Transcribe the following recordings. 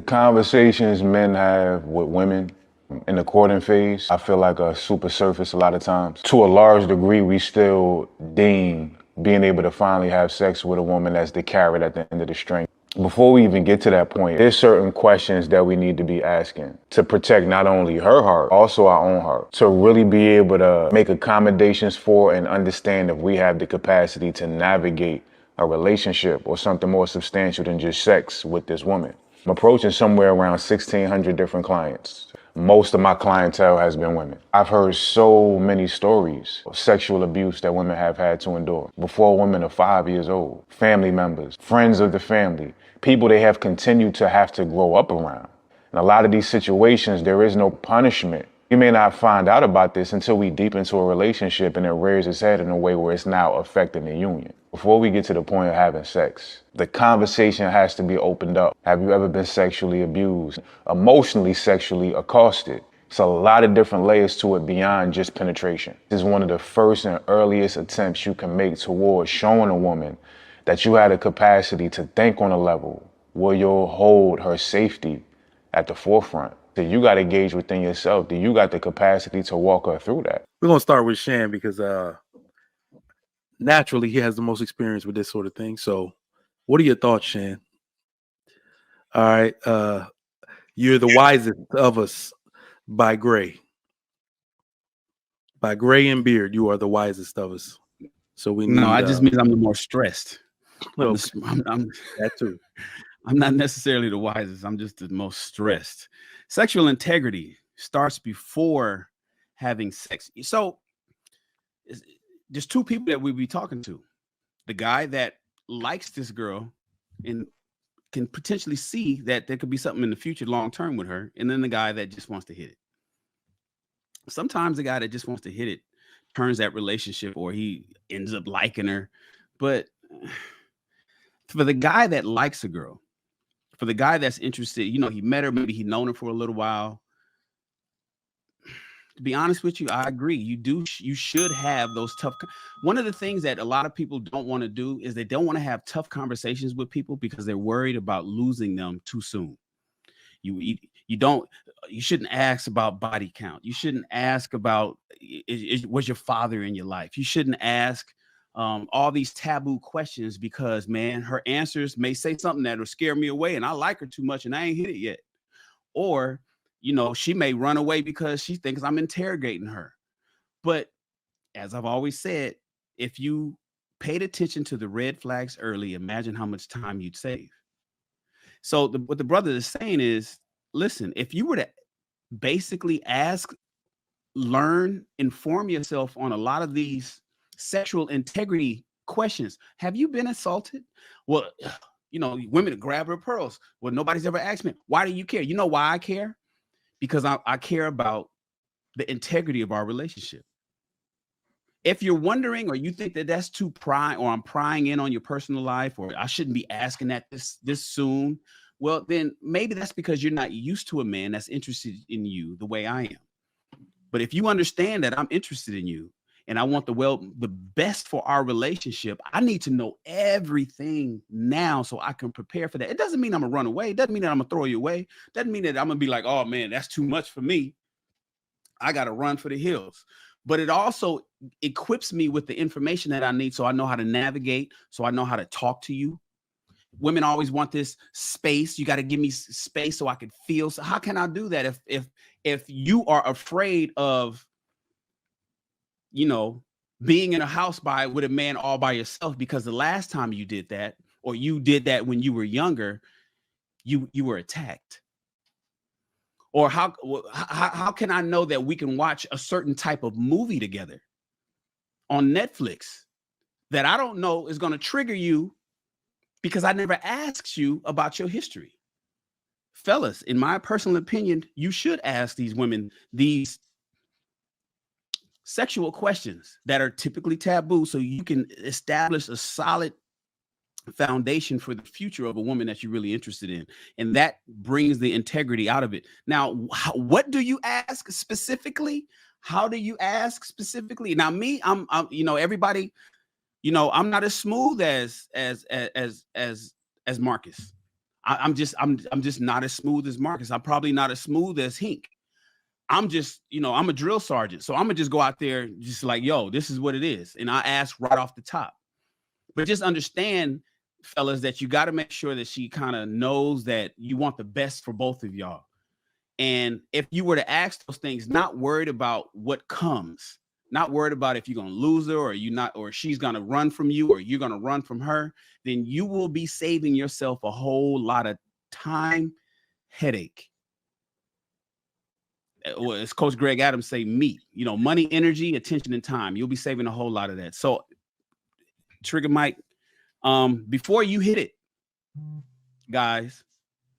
Conversations men have with women in the courting phase, I feel like are super surface a lot of times. To a large degree, we still deem being able to finally have sex with a woman as the carrot at the end of the string. Before we even get to that point, there's certain questions that we need to be asking to protect not only her heart, also our own heart, to really be able to make accommodations for and understand if we have the capacity to navigate a relationship or something more substantial than just sex with this woman. I'm approaching somewhere around 1,600 different clients. Most of my clientele has been women. I've heard so many stories of sexual abuse that women have had to endure before women are 5 years old. Family members, friends of the family, people they have continued to have to grow up around. In a lot of these situations, there is no punishment. You may not find out about this until we deep into a relationship and it rears its head in a way where it's now affecting the union. Before we get to the point of having sex, the conversation has to be opened up. Have you ever been sexually abused, emotionally sexually accosted? It's a lot of different layers to it beyond just penetration. This is one of the first and earliest attempts you can make towards showing a woman that you had a capacity to think on a level where you'll hold her safety at the forefront. So you got to gauge within yourself. Do you got the capacity to walk her through that? We're going to start with Shan because naturally he has the most experience with this sort of thing. So what are your thoughts, Shan? All right. You're the wisest of us by gray. By gray and beard, you are the wisest of us. So we need... No, I just means I'm the more stressed. Okay. I'm that too. I'm not necessarily the wisest. I'm just the most stressed. Sexual integrity starts before having sex. So there's two people that we'll be talking to. The guy that likes this girl and can potentially see that there could be something in the future long term with her. And then the guy that just wants to hit it. Sometimes the guy that just wants to hit it turns that relationship or he ends up liking her. But for the guy that likes a girl, for the guy that's interested, you know, he met her, maybe he known her for a little while. To be honest with you, I agree. You should have those tough. One of the things that a lot of people don't want to do is they don't want to have tough conversations with people because they're worried about losing them too soon. You shouldn't ask about body count. You shouldn't ask about was your father in your life. You shouldn't ask all these taboo questions because, man, her answers may say something that will scare me away and I like her too much and I ain't hit it yet. Or, you know, she may run away because she thinks I'm interrogating her. But as I've always said, if you paid attention to the red flags early, imagine how much time you'd save. So what the brother is saying is, listen, if you were to basically ask, learn, inform yourself on a lot of these sexual integrity questions. Have you been assaulted? Well, you know, women grab her pearls. Well, nobody's ever asked me, why do you care? You know why I care? Because I care about the integrity of our relationship. If you're wondering, or you think that that's too prying, or I'm prying in on your personal life, or I shouldn't be asking that this soon, well, then maybe that's because you're not used to a man that's interested in you the way I am. But if you understand that I'm interested in you and I want the best for our relationship, I need to know everything now so I can prepare for that. It doesn't mean I'm gonna run away. It doesn't mean that I'm gonna throw you away. It doesn't mean that I'm gonna be like, oh man, that's too much for me. I gotta run for the hills. But it also equips me with the information that I need so I know how to navigate, so I know how to talk to you. Women always want this space. You got to give me space so I can feel. So how can I do that if you are afraid of, you know, being in a house with a man all by yourself because the last time you did that, or you did that when you were younger, you were attacked? Or how can I know that we can watch a certain type of movie together on Netflix that I don't know is going to trigger you because I never asked you about your history? Fellas, in my personal opinion, you should ask these women these sexual questions that are typically taboo so you can establish a solid foundation for the future of a woman that you're really interested in. And that brings the integrity out of it. Now, what do you ask specifically? How do you ask specifically? Now, me, I'm you know, everybody, you know, I'm not as smooth as Marcus. I'm just not as smooth as Marcus. I'm probably not as smooth as Hink. I'm just, I'm a drill sergeant. So I'm gonna just go out there just like, yo, this is what it is. And I ask right off the top. But just understand, fellas, that you got to make sure that she kind of knows that you want the best for both of y'all. And if you were to ask those things, not worried about what comes, not worried about if you're going to lose her or you not, or she's going to run from you or you're going to run from her, then you will be saving yourself a whole lot of time, headache. Well, as Coach Greg Adams say, meat, money, energy, attention, and time. You'll be saving a whole lot of that. So Trigger Mike, before you hit it, guys,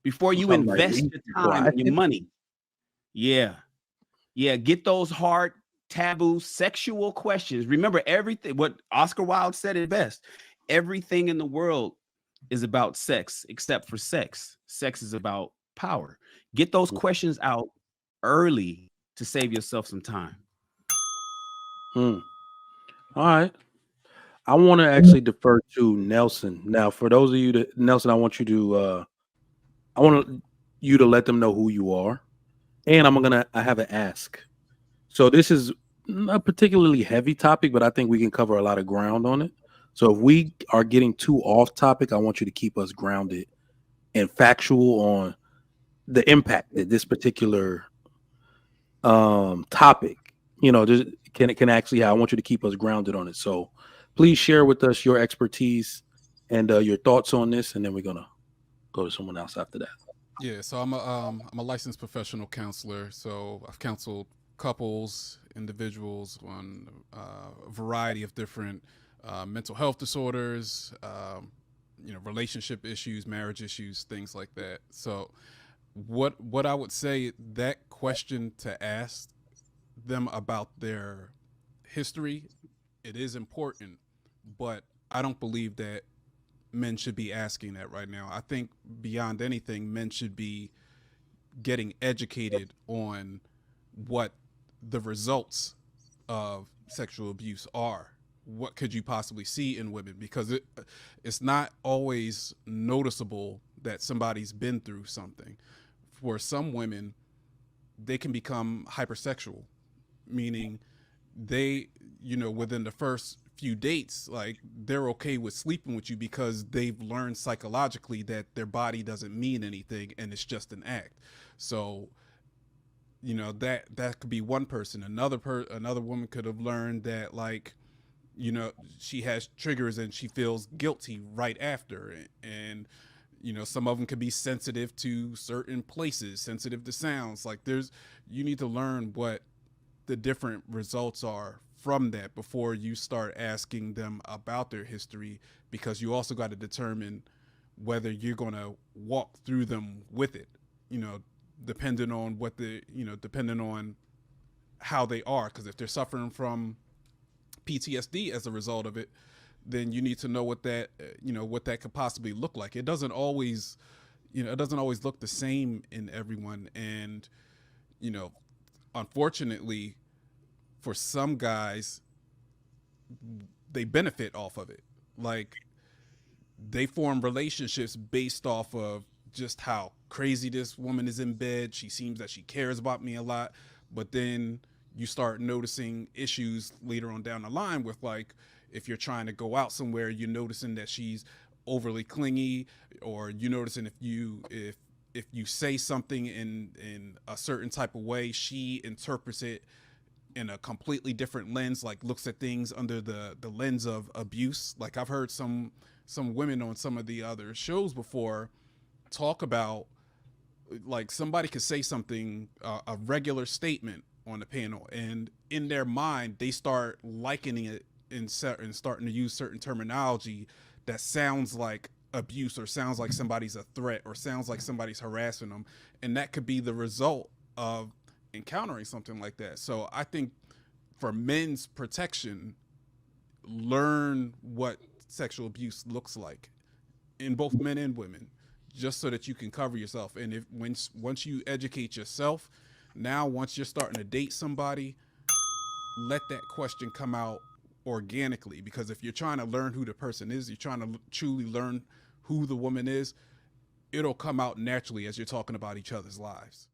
before you invest your time and your money, get those hard, taboo, sexual questions. Remember, everything, what Oscar Wilde said it best, everything in the world is about sex except for sex. Sex is about power. Get those questions out early to save yourself some time. All right. I want to actually defer to Nelson. Now, for those of you that, Nelson, I want you to let them know who you are. And I have an ask. So this is a particularly heavy topic, but I think we can cover a lot of ground on it. So if we are getting too off topic, I want you to keep us grounded and factual on the impact that this particular topic, can actually have. I want you to keep us grounded on it. So please share with us your expertise and your thoughts on this, and then we're gonna go to someone else after that. Yeah, so I'm a licensed professional counselor. So I've counseled couples, individuals on a variety of different mental health disorders, relationship issues, marriage issues, things like that. So what I would say, that question to ask them about their history, it is important, but I don't believe that men should be asking that right now. I think beyond anything, men should be getting educated on what the results of sexual abuse are. What could you possibly see in women? Because it's not always noticeable that somebody's been through something. For some women, they can become hypersexual, meaning they, within the first few dates, like, they're okay with sleeping with you because they've learned psychologically that their body doesn't mean anything and it's just an act. So, that could be one person. Another woman could have learned that, like, she has triggers and she feels guilty right after. And, some of them could be sensitive to certain places, sensitive to sounds. Like, you need to learn what the different results are from that before you start asking them about their history, because you also got to determine whether you're going to walk through them with it, depending on depending on how they are. Because if they're suffering from PTSD as a result of it, then you need to know what that could possibly look like. It doesn't always look the same in everyone. And, unfortunately, for some guys, they benefit off of it. Like, they form relationships based off of just how crazy this woman is in bed. She seems that she cares about me a lot. But then you start noticing issues later on down the line with, like, if you're trying to go out somewhere, you're noticing that she's overly clingy, or you noticing if you say something in a certain type of way, she interprets it in a completely different lens, like looks at things under the lens of abuse. Like, I've heard some women on some of the other shows before talk about, like, somebody could say something, a regular statement on the panel, and in their mind they start likening it and starting to use certain terminology that sounds like abuse, or sounds like somebody's a threat, or sounds like somebody's harassing them, and that could be the result of encountering something like that. So I think for men's protection, learn what sexual abuse looks like in both men and women, just so that you can cover yourself. And once you educate yourself, now once you're starting to date somebody, let that question come out organically. Because if you're trying to learn who the person is, you're trying to truly learn who the woman is, it'll come out naturally as you're talking about each other's lives.